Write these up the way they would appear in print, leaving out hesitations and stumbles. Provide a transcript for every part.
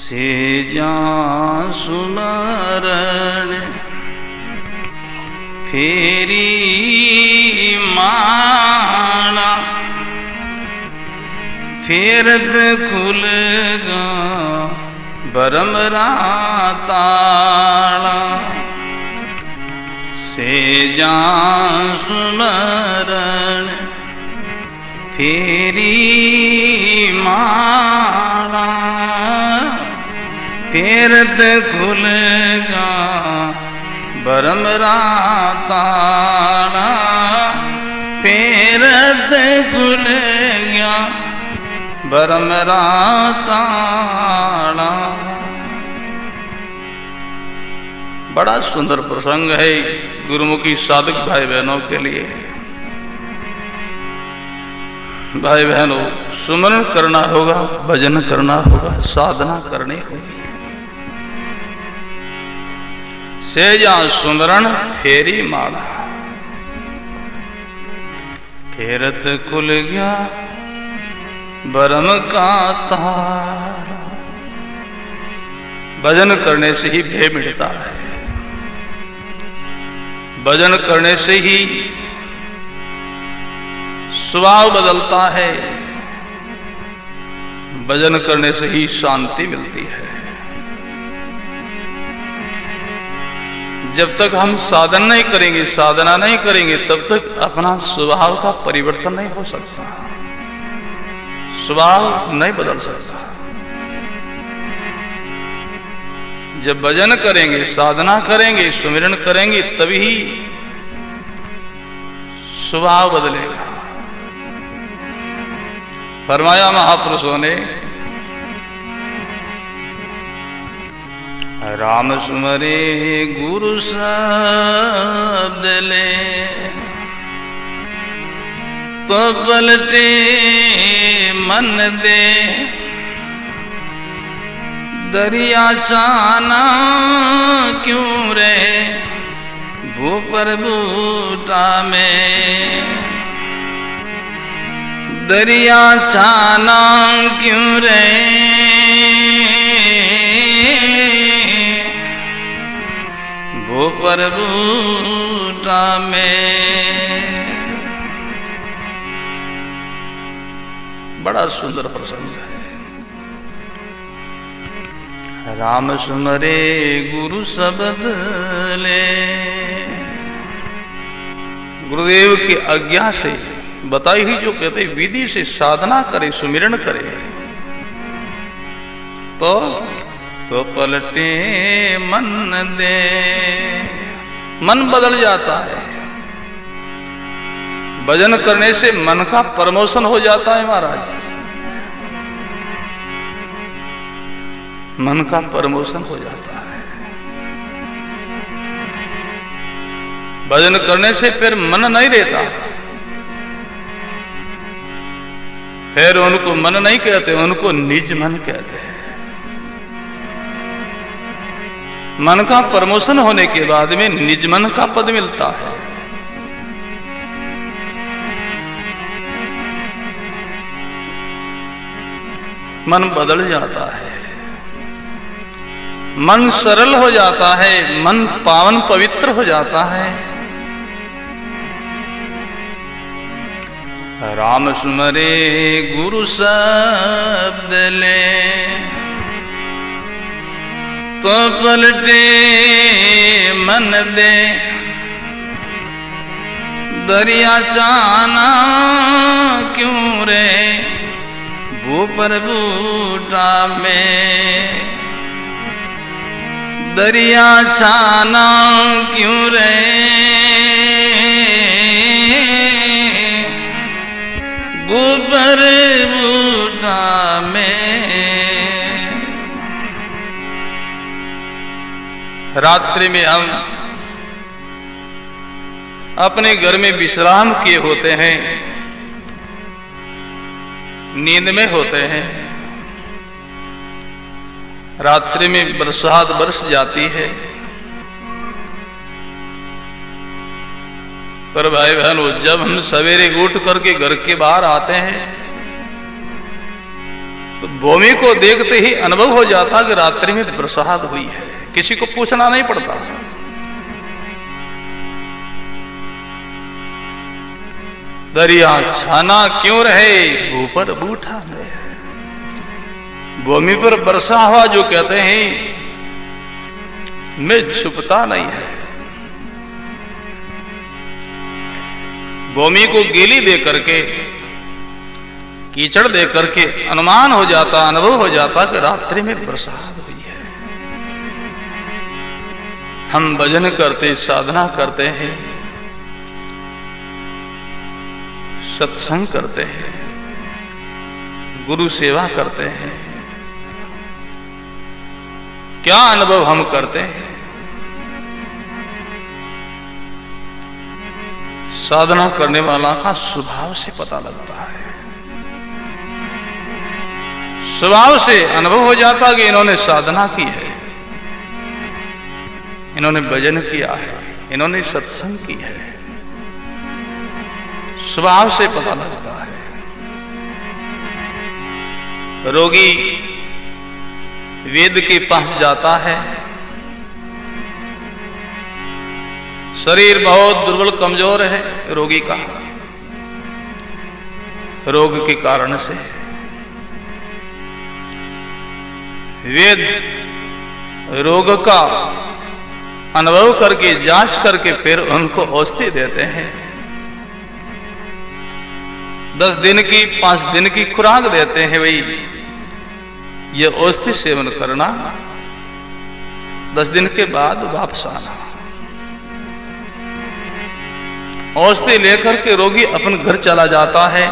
सेजा सुमरण फेरी माला फेरत खुलगा बरमरा ताला सेजा सुमरण फेरी माला फेरत खुलगा बरमरा ताला फेरत खुल गया बरमरा ताला। बड़ा सुंदर प्रसंग है गुरुमुखी साधक भाई बहनों के लिए। भाई बहनों, सुमरण करना होगा, भजन करना होगा, साधना करनी होगी। सेजा सुमरण फेरी माला फेरत खुल गया बरम का तारा। भजन करने से ही भय मिटता है, भजन करने से ही स्वभाव बदलता है, भजन करने से ही शांति मिलती है। जब तक हम साधन नहीं करेंगे, साधना नहीं करेंगे, तब तक अपना स्वभाव का परिवर्तन नहीं हो सकता, स्वभाव नहीं बदल सकता। जब भजन करेंगे, साधना करेंगे, सुमिरन करेंगे, तभी स्वभाव बदलेगा। फरमाया महापुरुषों ने, राम सुमरे गुरु शब्द ले तो पलटे मन दे। दरिया चाना क्यों रहे भू पर बूटा में। दरिया चाना क्यों रहे भू पर बूटा में। बड़ा सुंदर प्रसंग है। राम सुमरे गुरु शब्द ले। गुरुदेव की आज्ञा से बताई हुई जो कहते विधि से साधना करे, सुमिरन करे, तो पलटे मन दे। मन बदल जाता है। भजन करने से मन का प्रमोशन हो जाता है महाराज, मन का प्रमोशन हो जाता है। भजन करने से फिर मन नहीं रहता, फिर उनको मन नहीं कहते, उनको निज मन कहते हैं। मन का प्रमोशन होने के बाद में निज मन का पद मिलता है। मन बदल जाता है, मन सरल हो जाता है, मन पावन पवित्र हो जाता है। राम सुमरे गुरु शब्द ले तो पलटे मन दे। दरिया चाना क्यों रे भू पर बूटा में। दरिया छाना क्यों रे गोबर बूटा में। रात्रि में हम अपने घर में विश्राम किए होते हैं, नींद में होते हैं। रात्रि में बरसात बरस जाती है, पर भाई बहनों जब हम सवेरे उठ करके घर के बाहर आते हैं तो भूमि को देखते ही अनुभव हो जाता कि रात्रि में बरसात हुई है, किसी को पूछना नहीं पड़ता। दरिया छाना क्यों रहे ऊपर बूठा है। भूमि पर वर्षा हुआ जो कहते हैं मैं छुपता नहीं है। भूमि को गीली दे करके, कीचड़ दे करके अनुमान हो जाता, अनुभव हो जाता कि रात्रि में बरसात हुई है। हम भजन करते, साधना करते हैं, सत्संग करते हैं, गुरु सेवा करते हैं, क्या अनुभव हम करते हैं? साधना करने वाला का स्वभाव से पता लगता है। स्वभाव से अनुभव हो जाता कि इन्होंने साधना की है, इन्होंने भजन किया है, इन्होंने सत्संग की है। स्वभाव से पता लगता है। रोगी वेद के पास जाता है, शरीर बहुत दुर्बल कमजोर है रोगी का, रोग के कारण से। वेद रोग का अनुभव करके, जांच करके फिर उनको औषधि देते हैं। 10 दिन की, 5 दिन की खुराक देते हैं, भाई ये औषधि सेवन करना, 10 दिन के बाद वापस आना। औषधि लेकर के रोगी अपन घर चला जाता है।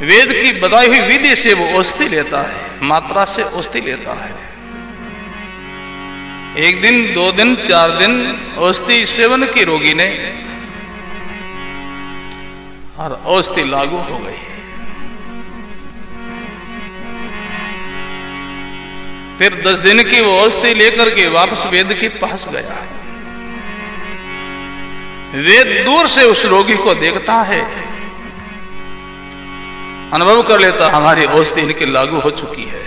वेद की बताई हुई विधि से वो औषधि लेता है, मात्रा से औषधि लेता है। 1 दिन, 2 दिन, 4 दिन औषधि सेवन की रोगी ने, और औषधि लागू हो गई। फिर 10 दिन की वो औषधि लेकर के वापस वेद के पास गया। वेद दूर से उस रोगी को देखता है, अनुभव कर लेता हमारी औषधि इनकी लागू हो चुकी है।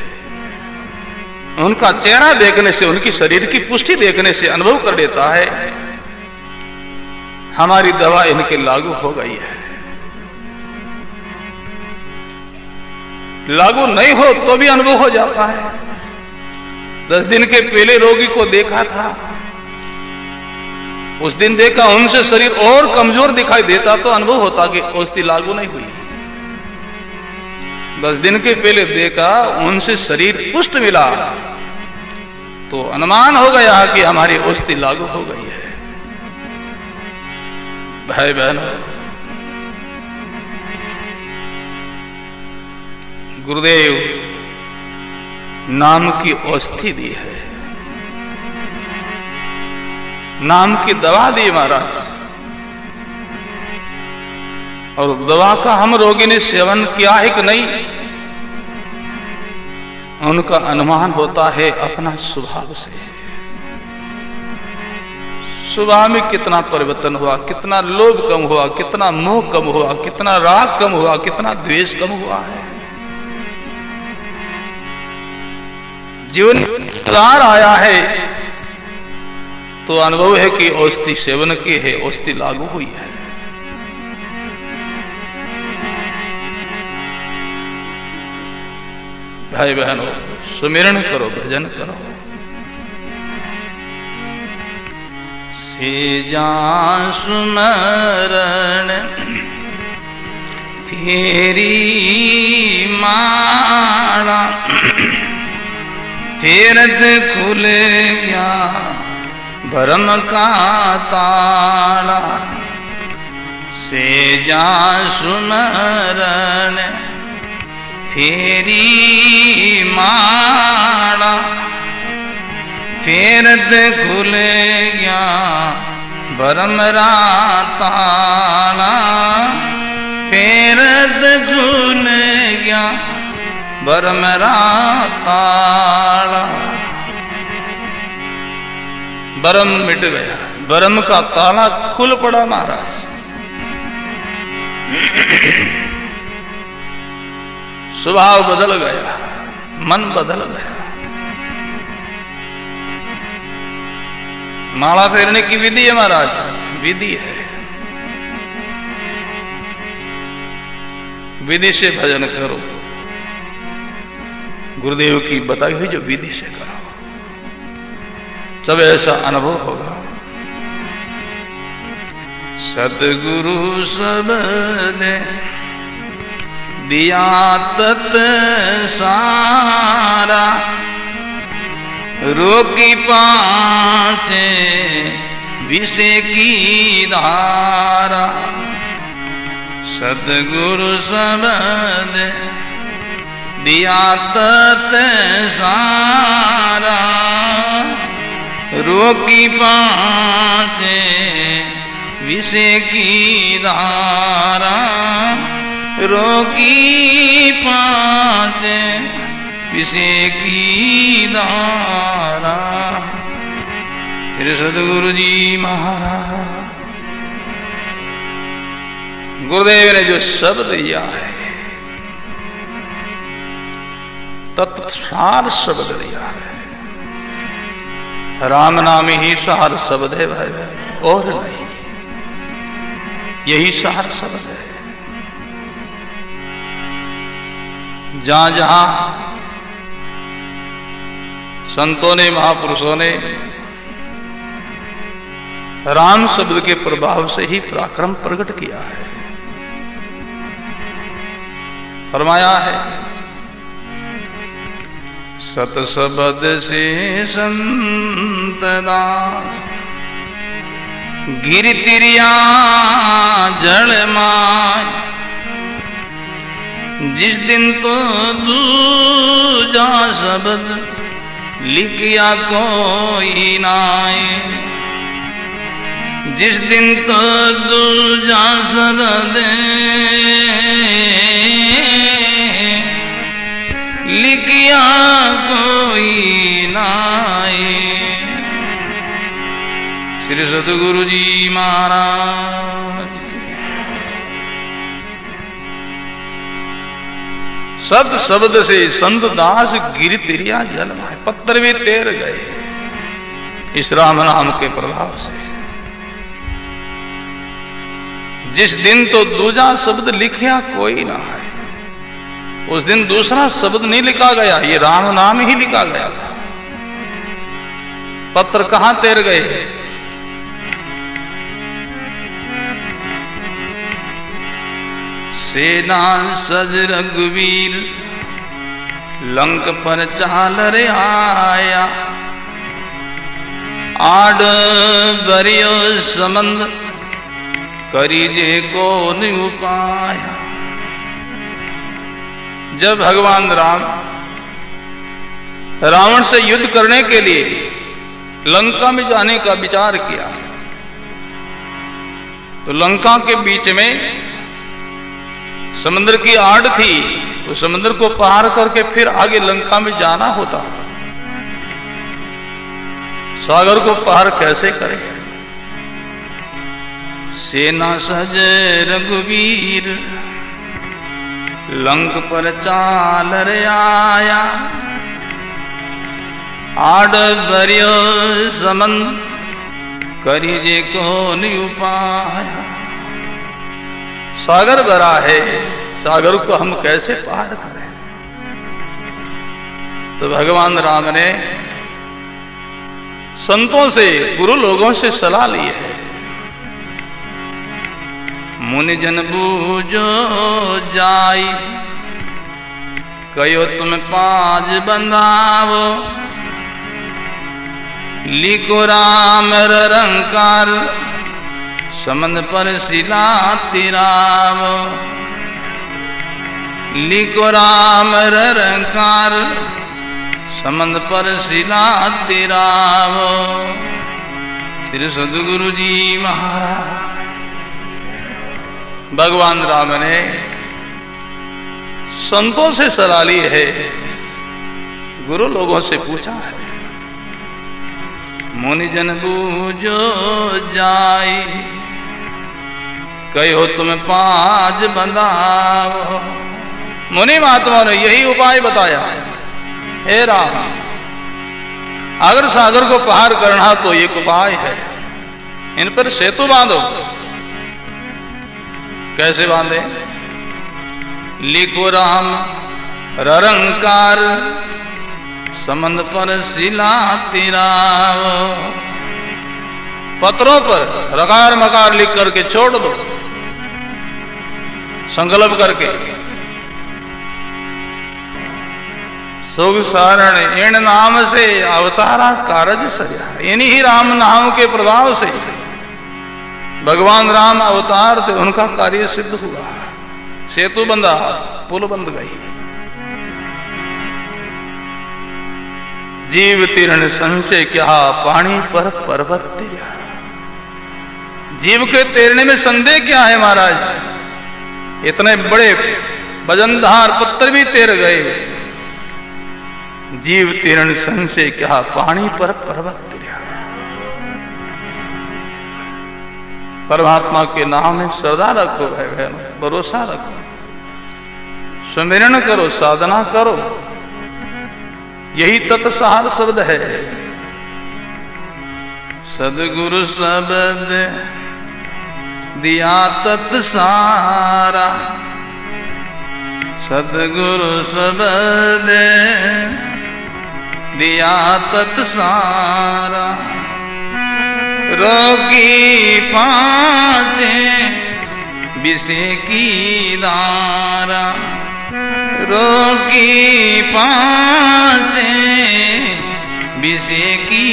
उनका चेहरा देखने से, उनकी शरीर की पुष्टि देखने से अनुभव कर लेता है हमारी दवा इनके लागू हो गई है। लागू नहीं हो तो भी अनुभव हो जाता है। 10 दिन के पहले रोगी को देखा था, उस दिन देखा उनसे शरीर और कमजोर दिखाई देता तो अनुभव होता कि औषधि लागू नहीं हुई। 10 दिन के पहले देखा उनसे शरीर पुष्ट मिला तो अनुमान हो गया कि हमारी औषधि लागू हो गई है। भाई बहनों, गुरुदेव नाम की औषधि दी है, नाम की दवा दी महाराज, और दवा का हम रोगी ने सेवन किया है कि नहीं, उनका अनुमान होता है अपना स्वभाव से। स्वभाव में कितना परिवर्तन हुआ, कितना लोभ कम हुआ, कितना मोह कम हुआ, कितना राग कम हुआ, कितना द्वेष कम हुआ है। जीवन सुधार आया है तो अनुभव है कि औषधि सेवन की है, औषधि लागू हुई है। भाई बहनों, सुमिरन करो, भजन करो। सेजा सुमरण फेरी माला, फेरत खुल गया भरम का ताला। सेजा सुमरण फेरी माला, फेरत खुल गया भरम ताला। फेरत खुल गया भरम ताला। भरम मिट गया, भरम का ताला खुल पड़ा महाराज। स्वभाव बदल गया, मन बदल गया। माला फेरने की विधि है महाराज, विधि है। विधि से भजन करो, गुरुदेव की बताई हुई जो विधि से करो, सब ऐसा अनुभव होगा। सतगुरु सबने दिया तत सारा, रोकी पांचे विषय की धारा। सतगुरु सबने दिया तत सारा, रोकी पांचे विषय की धारा। रोकी पांचे विषय की धारा। फिर सतगुरु जी महाराज गुरुदेव ने जो शब्द दिया है, तत्सार शब्द दिया है। राम नाम ही सार शब्द है भाई, और नहीं, यही सार शब्द है। जहां जहां संतों ने, महापुरुषों ने राम शब्द के प्रभाव से ही पराक्रम प्रकट किया है, फरमाया है सत शब्द से संत दास, गिर तिरिया जल माय। जिस दिन तो दूजा शब्द लिखिया कोई नाय। जिस दिन तो दूजा शब्द लिखिया कोई नाय। श्री सतगुरु जी महाराज सत शब्द से संत दास गिर तिरिया जल माय, पत्थर भी तैर गए इस राम नाम के प्रभाव से। जिस दिन तो दूजा शब्द लिखिया कोई ना है, उस दिन दूसरा शब्द नहीं लिखा गया, ये राम नाम ही लिखा गया। पत्र कहां तैर गए? सेना सज रघुवीर लंक पर चाल रे आया। आड बरियो संबंध करीजे को उपाया। जब भगवान राम रावण से युद्ध करने के लिए लंका में जाने का विचार किया, तो लंका के बीच में समुद्र की आड़ थी, तो समुद्र को पार करके फिर आगे लंका में जाना होता था। सागर को पार कैसे करें? सेना सज रघुवीर लंक पर चाल रे आया। आड बरियो संबंध करीजे को उपाया। सागर भरा है, सागर को हम कैसे पार करें? तो भगवान राम ने संतों से, गुरु लोगों से सलाह ली है। मुनि जन बूझो जाई, कयो तुम पाज बंधावो। लिखो राम रंकार समंद पर शिला तिरावो। लिखो राम रंकार समंद पर शिला तिरावो। श्री सद्गुरु जी महाराज भगवान राम ने संतों से सलाह ली है, गुरु लोगों से पूछा है। मुनि जन बूझो जाई, कहो तुम पाज बंधाओ। मुनि महात्मा ने यही उपाय बताया। हे राम, अगर सागर को पार करना तो एक उपाय है, इन पर सेतु बांधो। कैसे बांधे? लिखो राम ररंकार, समंद पर शिला तिराव। पत्रों पर रकार मकार लिख करके छोड़ दो, संकल्प करके। सुख सारण इन नाम से अवतारा कारज सजा। इन्हीं राम नाम के प्रभाव से भगवान राम अवतार थे, उनका कार्य सिद्ध हुआ। सेतु बंधा, पुल बंध गई। जीव तीर्ण संशय क्या, पानी पर पर्वत तिरा। जीव के तैरने में संदेह क्या है महाराज? इतने बड़े वजनधार पत्थर भी तैर गए। जीव तीर्ण संशय क्या, पानी पर पर्वत तिरा। परमात्मा के नाम में श्रद्धा रखो भाई बहन, भरोसा रखो, सुमिरन करो, साधना करो। यही तत्सार शब्द है। सदगुरु शब्द दिया तत्सारा, सदगुरु शब्द दिया तत्सारा। रोगी पाँचे विषय की दारा, रोगी पाँचे विषय की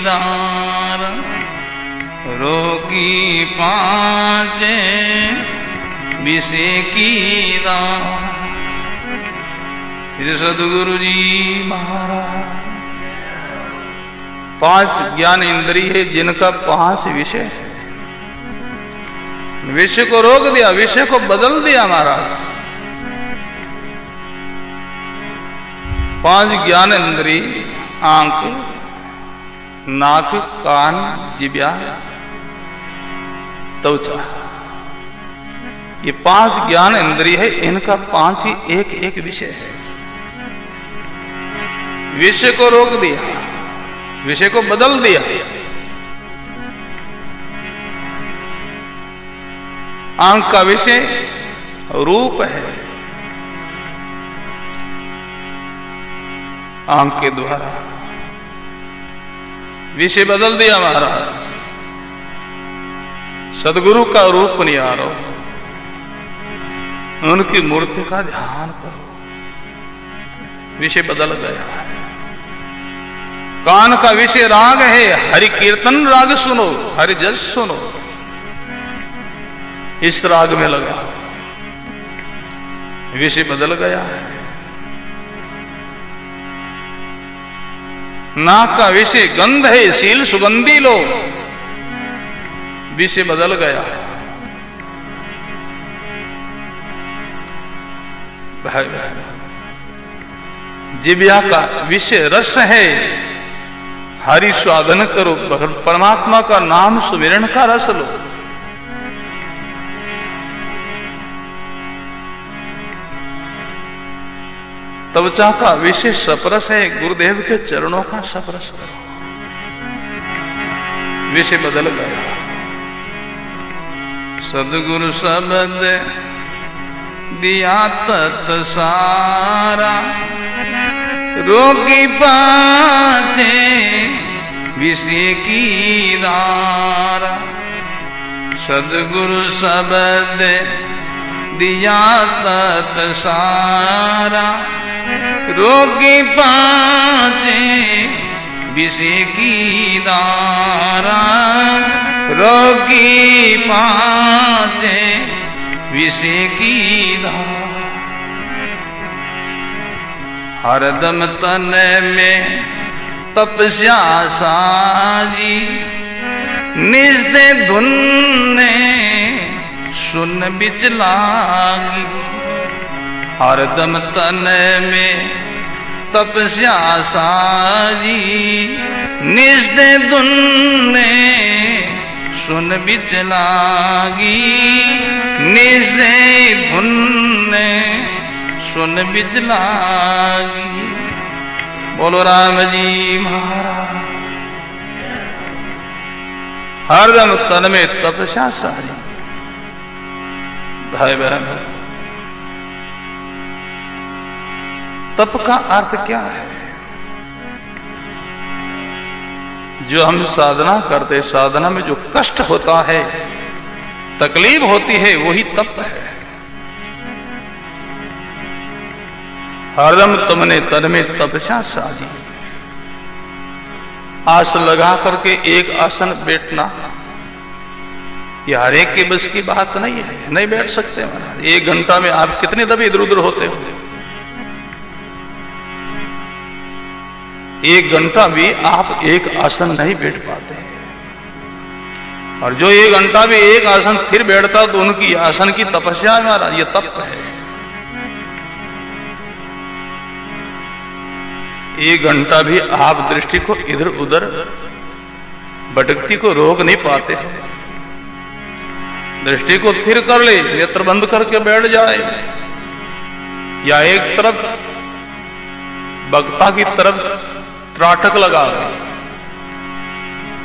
दारा। रोगी पाँचे विषय की दारा। श्री सद्गुरु जी महाराज। 5 ज्ञान इंद्रिय है जिनका 5 विषय है। विषय को रोक दिया, विषय को बदल दिया महाराज। 5 ज्ञान इंद्रिय, आंख, नाक, कान, जिब्या, त्वचा, ये 5 ज्ञान इंद्रिय है। इनका 5 ही एक एक विषय है। विषय को रोक दिया, विषय को बदल दिया। आंख का विषय रूप है, आंख के द्वारा विषय बदल दिया महाराज। सदगुरु का रूप निहारो, उनकी मूर्ति का ध्यान करो, विषय बदल गया। कान का विषय राग है, हरि कीर्तन राग सुनो, हरि जस सुनो, इस राग में लगा, विषय बदल गया है। नाक का विषय गंध है, शील सुगंधी लो, विषय बदल गया। जिब्या का विषय रस है, हरि स्वादन करो, परमात्मा का नाम सुमिरन का रस लो। त्वचा का विषय सपरस है, गुरुदेव के चरणों का सपरस करो, विषय बदल गया। सदगुरु शब्द दिया तत्सारा, रोगी पाचे विषय की दारा। सदगुरु शब्द दिया तत्सारा, रोगी पाचे विषय की दारा। रोगी पाचे विषय की दारा। हरदम तन में तपस्या साजी, निज दे धुन ने सुन बिच लागी। हरदम तन में तपस्या साजी, निज दे धुन ने सुन बिच लागी। निज दे धुन ने सुन बिजलागी। बोलो राम जी महाराज। हरदम तन में तपस्या सारी। भाई बहन, तप का अर्थ क्या है? जो हम साधना करते, साधना में जो कष्ट होता है, तकलीफ होती है, वही तप है। हरदम तुमने तन में तपस्या साधी। आस लगा करके एक आसन बैठना, यह हर एक के बस की बात नहीं है, नहीं बैठ सकते महाराज। 1 घंटा में आप कितने दफे इधर उधर होते हो? 1 घंटा भी आप एक आसन नहीं बैठ पाते। और जो 1 घंटा भी एक आसन फिर बैठता, तो उनकी आसन की तपस्या महाराज, ये तप है। 1 घंटा भी आप दृष्टि को इधर उधर भटकती को रोक नहीं पाते हैं। दृष्टि को स्थिर कर ले, नेत्र बंद करके बैठ जाए, या एक तरफ वक्ता की तरफ त्राटक लगा दे,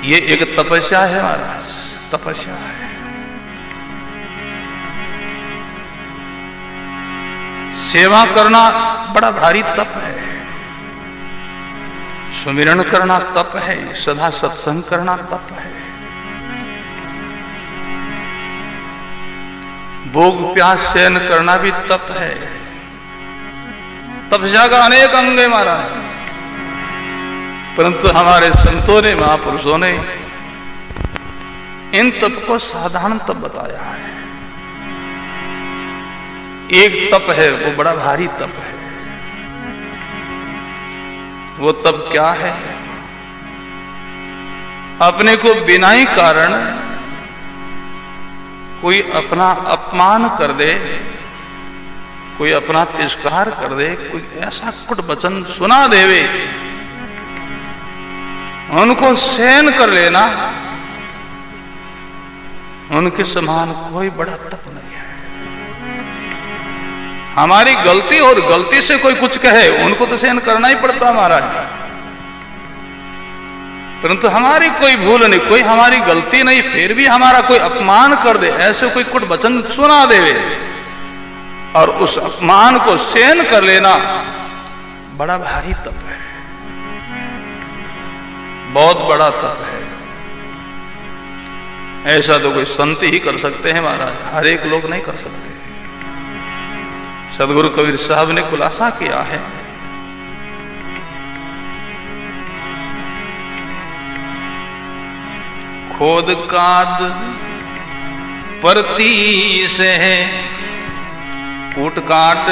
ये एक तपस्या है महाराज, तपस्या है। सेवा करना बड़ा भारी तप है। सुमिरन करना तप है। सदा सत्संग करना तप है। भोग प्यास सहन करना भी तप है। तपस्या का अनेक अंग है महाराज, परंतु हमारे संतों ने, महापुरुषों ने इन तप को साधारण तप बताया है। एक तप है, वो बड़ा भारी तप है। वो तप क्या है? अपने को बिना ही कारण कोई अपना अपमान कर दे, कोई अपना तिरस्कार कर दे, कोई ऐसा कुट वचन सुना देवे, उनको सहन कर लेना, उनके समान कोई बड़ा तप नहीं है। हमारी गलती और गलती से कोई कुछ कहे, उनको तो सहन करना ही पड़ता महाराज, परंतु हमारी कोई भूल नहीं, कोई हमारी गलती नहीं, फिर भी हमारा कोई अपमान कर दे, ऐसे कोई कुछ वचन सुना देवे और उस अपमान को सहन कर लेना, बड़ा भारी तप है, बहुत बड़ा तप है। ऐसा तो कोई संत ही कर सकते हैं महाराज, हर एक लोग नहीं कर सकते। सदगुरु कबीर साहब ने खुलासा किया है, खोद काद परती से कूट काट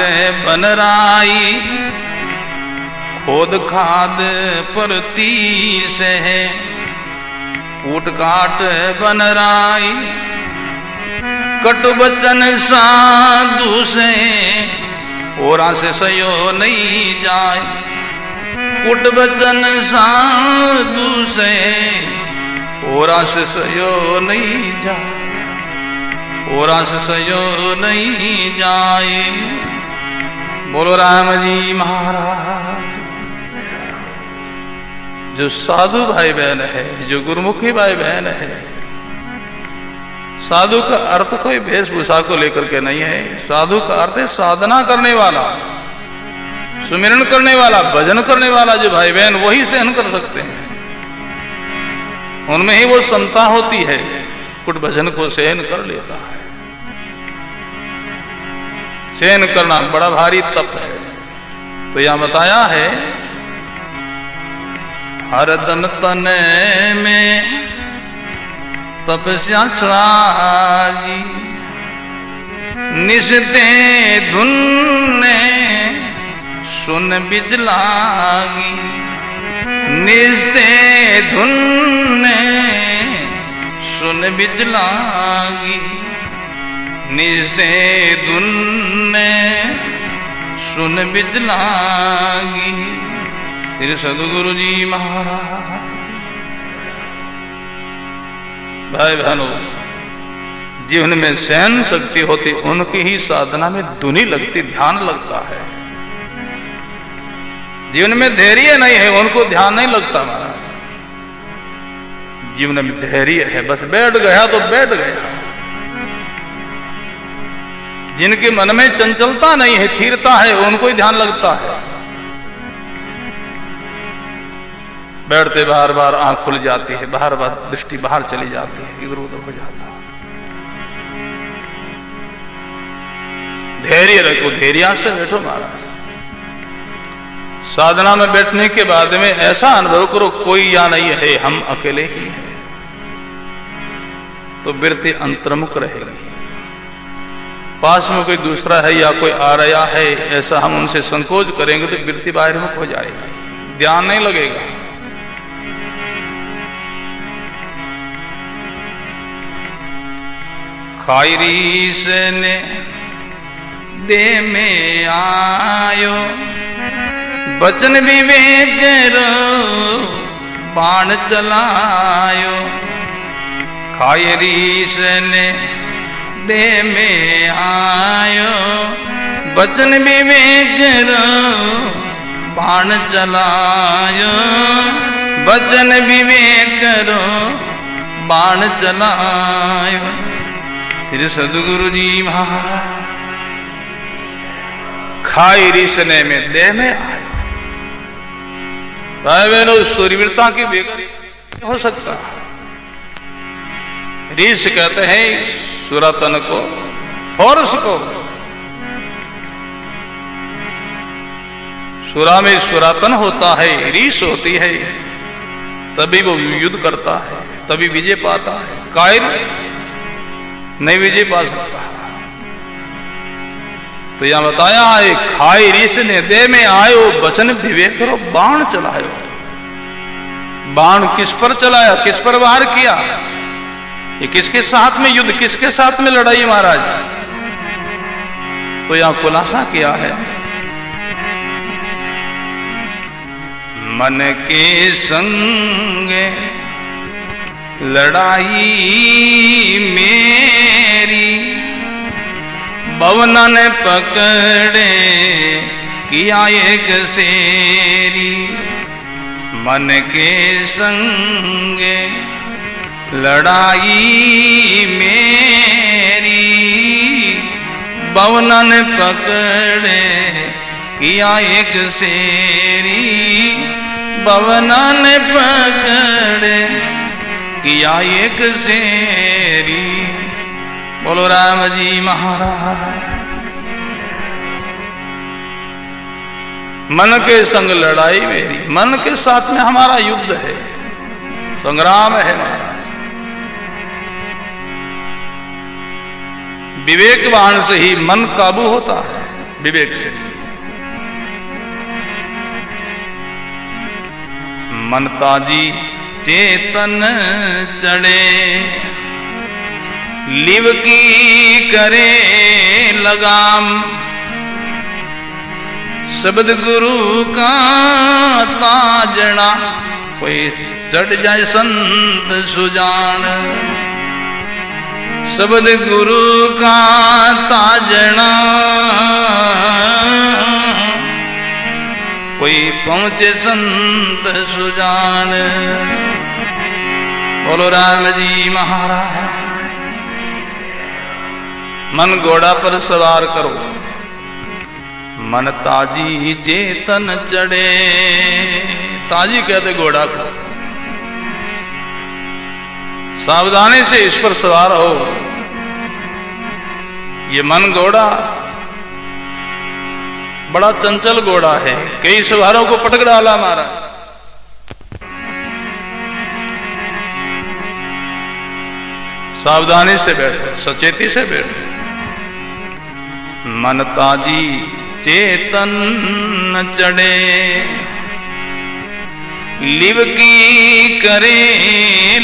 बनराई, खोद खाद परती से कूट काट बनराई, कट बचन साधु से ओरा से सयो नहीं जाए, कुट बचन साधु से ओरा से सयो नहीं जाए, ओरा से सयो नहीं जाए। बोलो राम जी महाराज। जो साधु भाई बहन है, जो गुरुमुखी भाई बहन है, साधु का अर्थ कोई वेशभूषा को लेकर के नहीं है। साधु का अर्थ है साधना करने वाला, सुमिरन करने वाला, भजन करने वाला। जो भाई बहन वही सहन कर सकते हैं, उनमें ही वो समता होती है, कुछ भजन को सहन कर लेता है। सहन करना बड़ा भारी तप है। तो यहां बताया है, हरदम तने में तपस्या छागी, निस्ते धुन्ने सुन बिजलागी, निस्ते धुन्ने सुन बिजलागी, निस्ते धुन्ने सुन बिजलागी। फिर सदगुरु जी महाराज। भाई बहनों, जीवन में सहन शक्ति होती, उनकी ही साधना में धुनी लगती, ध्यान लगता है। जीवन में धैर्य नहीं है, उनको ध्यान नहीं लगता महाराज। जीवन में धैर्य है, बस बैठ गया तो बैठ गया। जिनके मन में चंचलता नहीं है, स्थिरता है, उनको ही ध्यान लगता है। बैठते बार बार आंख खुल जाती है, बार बार दृष्टि बाहर चली जाती है, इधर उधर हो जाता है। धैर्य रखो, धैर्य से बैठो महाराज। साधना में बैठने के बाद में ऐसा अनुभव करो, कोई या नहीं है, हम अकेले ही हैं, तो वृत्ति अंतर्मुख रहेगी। पास में कोई दूसरा है या कोई आ रहा है, ऐसा हम उनसे संकोच करेंगे तो वृत्ति बाहिर्मुख हो जाएगी, ध्यान नहीं लगेगा। खायरी से ने दे में आयो, बचन विवेक बाण चलायो। खायरी से ने दे में आयो, बचन विवेक बाण चलायो। बचन विवेक बाण चलायो। श्री सदगुरु जी महाराज खाई रिसने में देह में आए। सूर्यवीरता की बेगर हो सकता है। रीस कहते हैं सुरतन को, फोर्स को। सुरा में सुरातन होता है, रीस होती है, तभी वो युद्ध करता है, तभी विजय पाता है। कायर नहीं विजय पा सकता। तो यहां बताया है खाई रीस ने दे में आयो, बचन विवेक करो बाण चलायो। बाण किस पर चलाया, किस पर वार किया, ये किसके साथ में युद्ध, किसके साथ में लड़ाई महाराज। तो यहां खुलासा किया है, मन के संग लड़ाई मेरी, बवनन पकड़े किया एक सेरी। मन के संग लड़ाई मेरी, बवनन पकड़े किया एक सेरी। बवनन पकड़े किया एक सेरी। बोलो राम जी महाराज। मन के संग लड़ाई मेरी, मन के साथ में हमारा युद्ध है, संग्राम है महाराज। विवेकवान से ही मन काबू होता है, विवेक से। मन ताजी चेतन चढ़े, लिव की करे लगाम। शब्द गुरु का ताजना, कोई चढ़ जाए संत सुजान। शब्द गुरु का ताजना, कोई पहुंचे संत सुजान। बोलो राम जी महाराज। मन घोड़ा पर सवार करो, मन ताजी चेतन चढ़े। ताजी कहते घोड़ा को। सावधानी से इस पर सवार हो। ये मन घोड़ा बड़ा चंचल घोड़ा है, कई सवारों को पटक डाला हमारा। सावधानी से बैठो, सचेती से बैठो। मन ताजी चेतन चढ़े, लिव की करे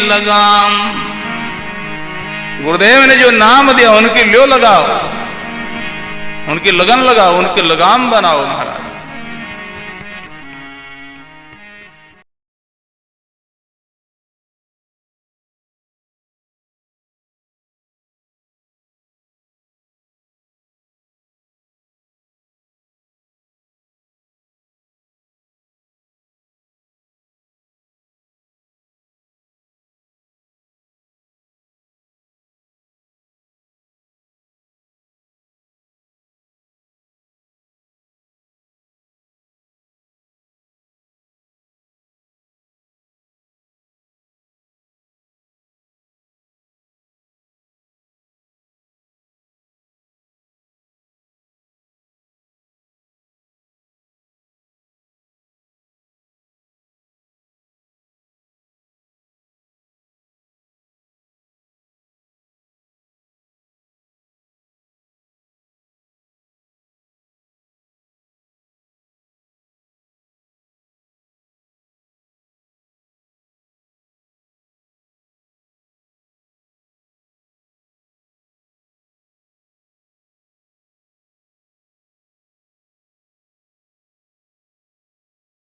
लगाम। गुरुदेव ने जो नाम दिया उनकी ल्यो लगाओ, उनकी लगन लगाओ, उनके लगाम बनाओ महाराज।